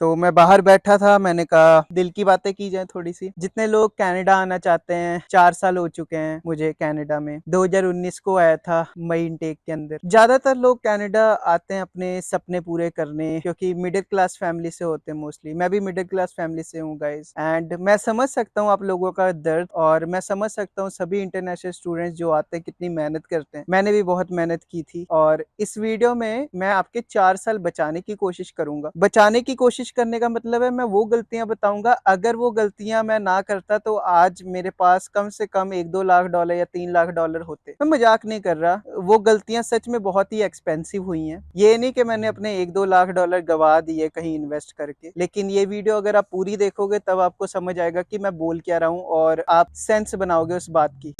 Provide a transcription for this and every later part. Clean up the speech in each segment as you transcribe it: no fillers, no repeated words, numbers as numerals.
तो मैं बाहर बैठा था, मैंने कहा दिल की बातें की जाए थोड़ी सी। जितने लोग कनाडा आना चाहते हैं, 4 साल हो चुके हैं मुझे कनाडा में। 2019 को आया था मई इनटेक के अंदर। ज्यादातर लोग कनाडा आते हैं अपने सपने पूरे करने, क्योंकि मिडिल क्लास फैमिली से होते हैं मोस्टली। मैं भी मिडिल क्लास फैमिली से हूँ गाइस, एंड मैं समझ सकता हूँ आप लोगों का दर्द, और मैं समझ सकता हूँ सभी इंटरनेशनल स्टूडेंट्स जो आते हैं कितनी मेहनत करते हैं। मैंने भी बहुत मेहनत की थी, और इस वीडियो में मैं आपके 4 साल बचाने की कोशिश करूंगा। बचाने की कोशिश करने का मतलब है मैं वो गलतियां बताऊंगा, अगर वो गलतियां मैं ना करता तो आज मेरे पास कम से कम 1-2 लाख डॉलर या 3 लाख डॉलर होते। मैं मजाक नहीं कर रहा, वो गलतियां सच में बहुत ही एक्सपेंसिव हुई हैं। ये नहीं कि मैंने अपने 1-2 लाख डॉलर गवा दिए कहीं इन्वेस्ट करके, लेकिन ये वीडियो अगर आप पूरी देखोगे तब आपको समझ आएगा कि मैं बोल क्या रहा हूँ, और आप सेंस बनाओगे उस बात की।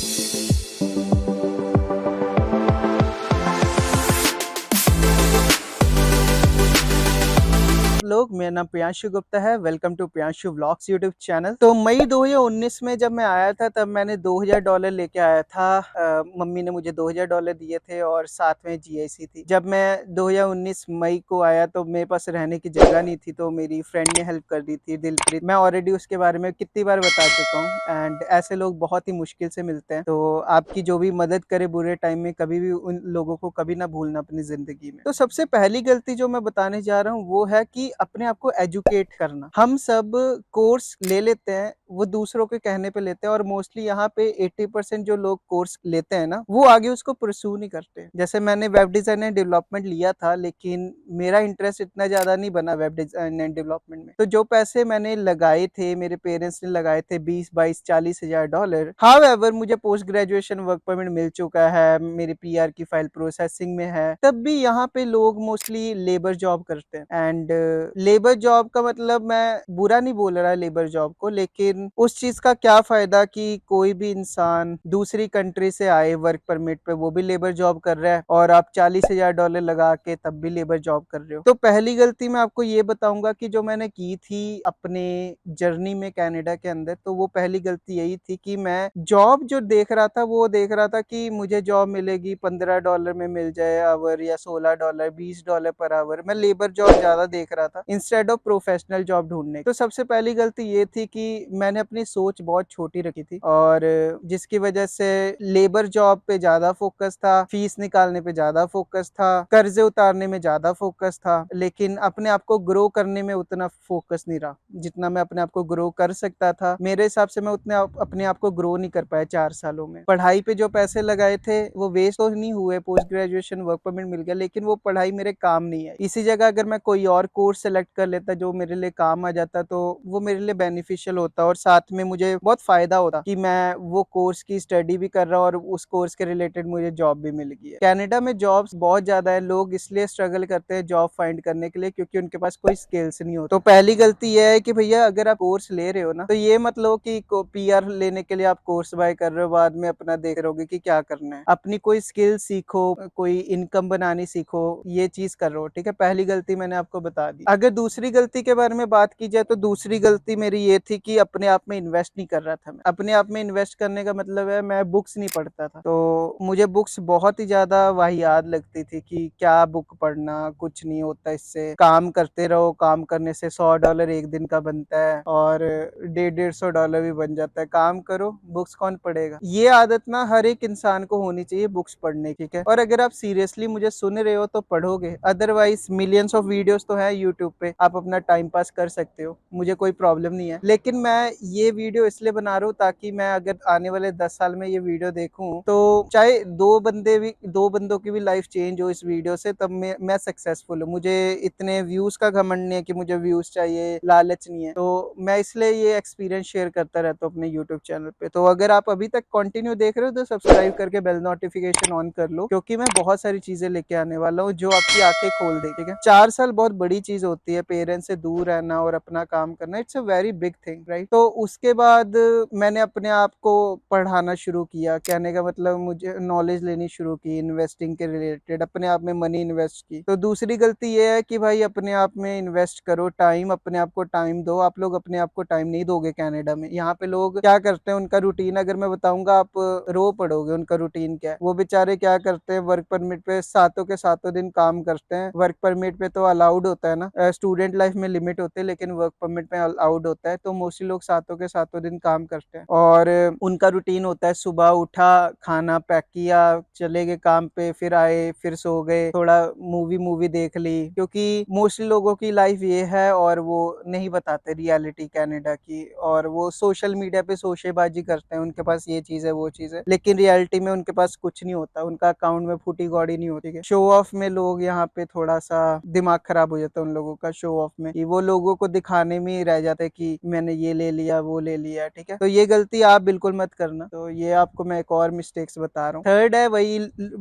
लोग, मेरा नाम प्रियांशु गुप्ता है। Welcome to Priyanshu vlogs YouTube channel. तो मई 2019 में जब मैं आया था तब मैंने $2000 लेके आया था। मम्मी ने मुझे $2000 दिए थे और साथ में जीआईसी थी। जब मैं 2019 मई को आया तो मेरे पास रहने की जगह नहीं थी, तो मेरी फ्रेंड ने हेल्प कर दी थी, दिलप्रीत। मैं ऑलरेडी उसके बारे में कितनी बार बता चुका हूँ, एंड ऐसे लोग बहुत ही मुश्किल से मिलते हैं। तो आपकी जो भी मदद करे बुरे टाइम में, कभी भी उन लोगों को कभी ना भूलना अपनी जिंदगी में। तो सबसे पहली गलती जो मैं बताने जा रहा हूँ वो है कि अपने आप को एजुकेट करना। हम सब कोर्स ले लेते हैं, वो दूसरों के कहने पे लेते हैं, और मोस्टली यहाँ पे 80% जो लोग कोर्स लेते हैं ना, वो आगे उसको परस्यू नहीं करते। जैसे मैंने वेब डिजाइन एंड डेवलपमेंट लिया था, लेकिन मेरा इंटरेस्ट इतना ज्यादा नहीं बना वेब डिजाइन एंड डेवलपमेंट में। तो जो पैसे मैंने लगाए थे, मेरे पेरेंट्स ने लगाए थे 20, 22, 40 हजार डॉलर। हाउएवर मुझे पोस्ट ग्रेजुएशन वर्क परमिट मिल चुका है, मेरी पीआर की फाइल प्रोसेसिंग में है। तब भी यहाँ पे लोग मोस्टली लेबर जॉब करते हैं, एंड लेबर जॉब का मतलब मैं बुरा नहीं बोल रहा लेबर जॉब को, लेकिन उस चीज का क्या फायदा कि कोई भी इंसान दूसरी कंट्री से आए वर्क परमिट पे, वो भी लेबर जॉब कर रहा है, और आप $40,000 लगा के तब भी लेबर जॉब कर रहे हो। तो पहली गलती मैं आपको ये बताऊंगा कि जो मैंने की थी अपने जर्नी में कनाडा के अंदर, तो वो पहली गलती यही थी कि मैं जॉब जो देख रहा था वो देख रहा था कि मुझे जॉब मिलेगी $15 में मिल जाए आवर, या $16, $20 पर आवर। मैं लेबर जॉब ज्यादा देख रहा था इंस्टेड ऑफ प्रोफेशनल जॉब ढूंढने। तो सबसे पहली गलती ये थी कि मैंने अपनी सोच बहुत छोटी रखी थी, और जिसकी वजह से लेबर जॉब पे ज्यादा फोकस था, फीस निकालने पे ज्यादा फोकस था, कर्जे उतारने में ज्यादा फोकस था, लेकिन अपने आप को ग्रो करने में उतना फोकस नहीं रहा जितना मैं अपने आप को ग्रो कर सकता था। मेरे हिसाब से मैं उतने अपने आप को ग्रो नहीं कर पाया 4 सालों में। पढ़ाई पे जो पैसे लगाए थे वो वेस्ट तो नहीं हुए, पोस्ट ग्रेजुएशन वर्क परमिट मिल गया, लेकिन वो पढ़ाई मेरे काम नहीं है। इसी जगह अगर मैं कोई और कोर्स सेलेक्ट कर लेता जो मेरे लिए काम आ जाता, तो वो मेरे लिए बेनिफिशियल होता, और साथ में मुझे बहुत फायदा होता कि मैं वो कोर्स की स्टडी भी कर रहा हूँ और उस कोर्स के रिलेटेड मुझे जॉब भी मिल गई है। कनाडा में जॉब्स बहुत ज्यादा है, लोग इसलिए स्ट्रगल करते हैं जॉब फाइंड करने के लिए क्योंकि उनके पास कोई स्किल्स नहीं होती। तो पहली गलती यह है कि भैया अगर आप कोर्स ले रहे हो ना, तो ये मत लो कि पीआर लेने के लिए आप कोर्स बाय कर रहे हो, बाद में अपना देख रहोगे कि क्या करना है। अपनी कोई स्किल सीखो, कोई इनकम बनानी सीखो, ये चीज कर रहे हो, ठीक है। पहली गलती मैंने आपको बता दी। अगर दूसरी गलती के बारे में बात की जाए तो दूसरी गलती मेरी ये थी कि अपने आप में इन्वेस्ट नहीं कर रहा था मैं। अपने आप में इन्वेस्ट करने का मतलब है मैं बुक्स नहीं पढ़ता था। तो मुझे बुक्स बहुत ही ज्यादा वाहियात लगती थी कि क्या बुक पढ़ना, कुछ नहीं होता इससे, काम करते रहो, काम करने से $100 एक दिन का बनता है, और 150-150 भी बन जाता है। काम करो, बुक्स कौन पढ़ेगा। ये आदत ना हर एक इंसान को होनी चाहिए, बुक्स पढ़ने की, ठीक है। और अगर आप सीरियसली मुझे सुन रहे हो तो पढ़ोगे, अदरवाइज मिलियंस ऑफ वीडियोस तो है यूट्यूब पे, आप अपना टाइम पास कर सकते हो, मुझे कोई प्रॉब्लम नहीं है। लेकिन मैं ये वीडियो इसलिए बना रहा हूँ ताकि मैं अगर आने वाले 10 साल में ये वीडियो देखूं, तो चाहे दो बंदों की भी लाइफ चेंज हो इस वीडियो से, तब मैं सक्सेसफुल हूँ। मुझे इतने व्यूज का घमंड नहीं है कि मुझे व्यूज चाहिए, लालच नहीं है। तो मैं इसलिए ये एक्सपीरियंस शेयर करता रहता हूँ अपने यूट्यूब चैनल पे। तो अगर आप अभी तक कंटिन्यू देख रहे हो तो सब्सक्राइब करके बेल नोटिफिकेशन ऑन कर लो, क्योंकि मैं बहुत सारी चीजें लेके आने वाला हूँ जो आपकी आंखें खोल दे, ठीक है। 4 साल बहुत बड़ी चीज होती है, पेरेंट्स से दूर रहना और अपना काम करना, it's a very big thing, right. तो उसके बाद मैंने अपने आप को पढ़ाना शुरू किया, कहने का मतलब मुझे नॉलेज लेनी शुरू की इन्वेस्टिंग के रिलेटेड, अपने आप में मनी इन्वेस्ट की। तो दूसरी गलती ये है कि भाई अपने आप में इन्वेस्ट करो, टाइम, अपने आप को टाइम दो। आप लोग अपने आप को टाइम नहीं दोगे कनाडा में। यहाँ पे लोग क्या करते हैं, उनका रूटीन अगर मैं बताऊंगा आप रो पड़ोगे उनका रूटीन क्या है। वो बेचारे क्या करते हैं, वर्क परमिट पे सातों के सातों दिन काम करते हैं। वर्क परमिट पे तो अलाउड होता है ना, स्टूडेंट लाइफ में लिमिट होते हैं लेकिन वर्क परमिट में अलाउड होता है, तो मोस्टली लोग सातों के सातों दिन काम करते हैं और उनका रूटीन होता है सुबह उठा, खाना पैक किया, चले गए काम पे, फिर आए, फिर सो गए, थोड़ा मूवी देख ली, क्योंकि मोस्टली लोगों की लाइफ ये है और वो नहीं बताते रियलिटी कनाडा की, और वो सोशल मीडिया पे शोशेबाजी करते हैं, उनके पास ये चीज है वो चीज है, लेकिन रियलिटी में उनके पास कुछ नहीं होता, उनका अकाउंट में फूटी कौड़ी नहीं होती है। शो ऑफ में लोग यहाँ पे थोड़ा सा दिमाग खराब हो जाता है उन लोगों का, शो ऑफ में कि वो लोगों को दिखाने में ही रह जाता है कि मैंने ये ले लिया वो ले लिया, ठीक है। तो ये गलती आप बिल्कुल मत करना। तो ये आपको मैं एक और मिस्टेक्स बता रहा हूँ। थर्ड है वही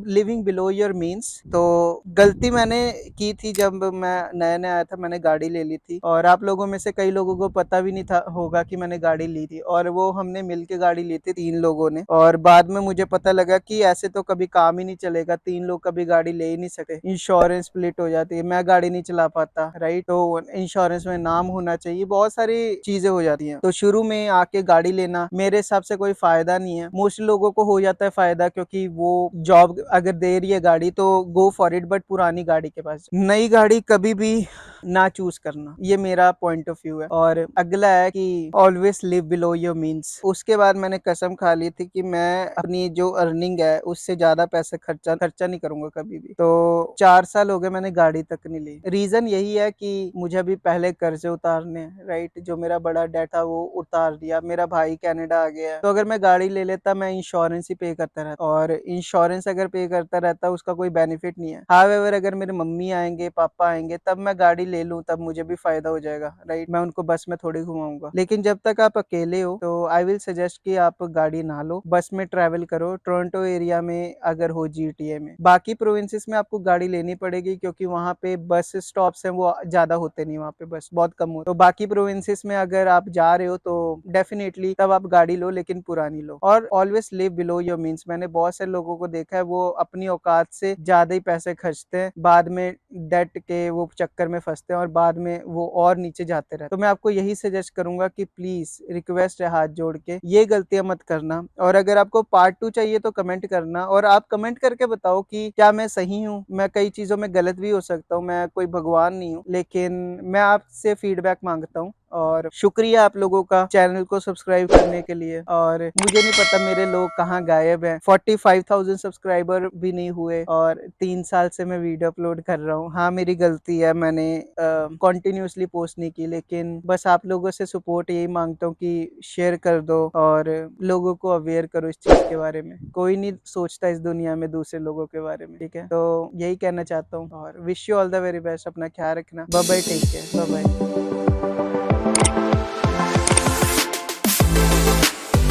लिविंग बिलो योर मीन्स। तो गलती मैंने की थी जब मैं नया नया आया था, मैंने गाड़ी ले ली थी, और आप लोगों में से कई लोगों को पता भी नहीं था होगा कि मैंने गाड़ी ली थी, और वो हमने मिलके गाड़ी ली थी 3 लोगों ने, और बाद में मुझे पता लगा कि ऐसे तो कभी काम ही नहीं चलेगा, 3 लोग कभी गाड़ी ले ही नहीं सकते, इंश्योरेंस स्प्लिट हो जाती है, मैं गाड़ी नहीं चला पाता, राइट, तो इंश्योरेंस में नाम होना चाहिए, बहुत सारी चीजें हो जाती हैं। तो शुरू में आके गाड़ी लेना मेरे हिसाब से कोई फायदा नहीं है। मोस्ट लोगों को हो जाता है फायदा, क्योंकि वो जॉब अगर दे रही है गाड़ी तो गो फॉर इट, बट पुरानी गाड़ी के पास नई गाड़ी कभी भी ना चूज करना, ये मेरा पॉइंट ऑफ व्यू है। और अगला है कि always live below your means. उसके बाद मैंने कसम खा ली थी कि मैं अपनी जो अर्निंग है उससे ज्यादा पैसे खर्चा नहीं करूंगा कभी भी। तो 4 साल हो गए मैंने गाड़ी तक नहीं ली। रीजन यही है कि मुझे अभी पहले कर्जे उतारने हैं, राइट, जो मेरा बड़ा डेट था वो उतार दिया, मेरा भाई कनाडा आ गया है, तो अगर मैं गाड़ी ले लेता मैं इंश्योरेंस ही पे करता रहता, और इंश्योरेंस अगर पे करता रहता उसका कोई बेनिफिट नहीं है। हाउएवर अगर मेरे मम्मी आएंगे पापा आएंगे तब मैं गाड़ी ले लूं, तब मुझे भी फायदा हो जाएगा, राइट, मैं उनको बस में थोड़ी घुमाऊंगा। लेकिन जब तक आप अकेले हो तो आई विल सजेस्ट कि आप गाड़ी ना लो, बस में ट्रैवल करो, टोरंटो एरिया में अगर हो जीटीए में। बाकी प्रोविंसेस में आपको गाड़ी लेनी पड़ेगी क्योंकि वहां पे बस स्टॉप्स हैं वो ज्यादा होते नहीं, वहां पे बस बहुत कम होते। तो बाकी प्रोविंसेस में अगर आप जा रहे हो तो डेफिनेटली तब आप गाड़ी लो, लेकिन पुरानी लो। और always live below your means. मैंने बहुत से लोगों को देखा है वो अपनी औकात से ज्यादा ही पैसे खर्चते हैं, बाद में डेट के वो चक्कर में फंसते हैं और बाद में वो और नीचे जाते रहते। तो मैं आपको यही सजेस्ट करूंगा कि प्लीज रिक्वेस्ट है हाथ जोड़ के ये गलतियां मत करना। और अगर आपको पार्ट 2 चाहिए तो कमेंट करना, और आप कमेंट करके बताओ कि क्या मैं सही हूँ। मैं कई चीजों में गलत भी हो सकता हूँ, मैं कोई भगवान नहीं हूँ, लेकिन मैं आपसे फीडबैक मांगता हूँ। और शुक्रिया आप लोगों का चैनल को सब्सक्राइब करने के लिए। और मुझे नहीं पता मेरे लोग कहाँ गायब हैं, 45,000 सब्सक्राइबर भी नहीं हुए और 3 साल से मैं वीडियो अपलोड कर रहा हूँ। हाँ मेरी गलती है, मैंने कॉन्टिन्यूसली पोस्ट नहीं की, लेकिन बस आप लोगों से सपोर्ट यही मांगता हूँ कि शेयर कर दो और लोगों को अवेयर करो इस चीज के बारे में। कोई नहीं सोचता इस दुनिया में दूसरे लोगों के बारे में, ठीक है। तो यही कहना चाहता हूँ और wish you all the very best. अपना ख्याल रखना। Bye bye, take care, bye bye.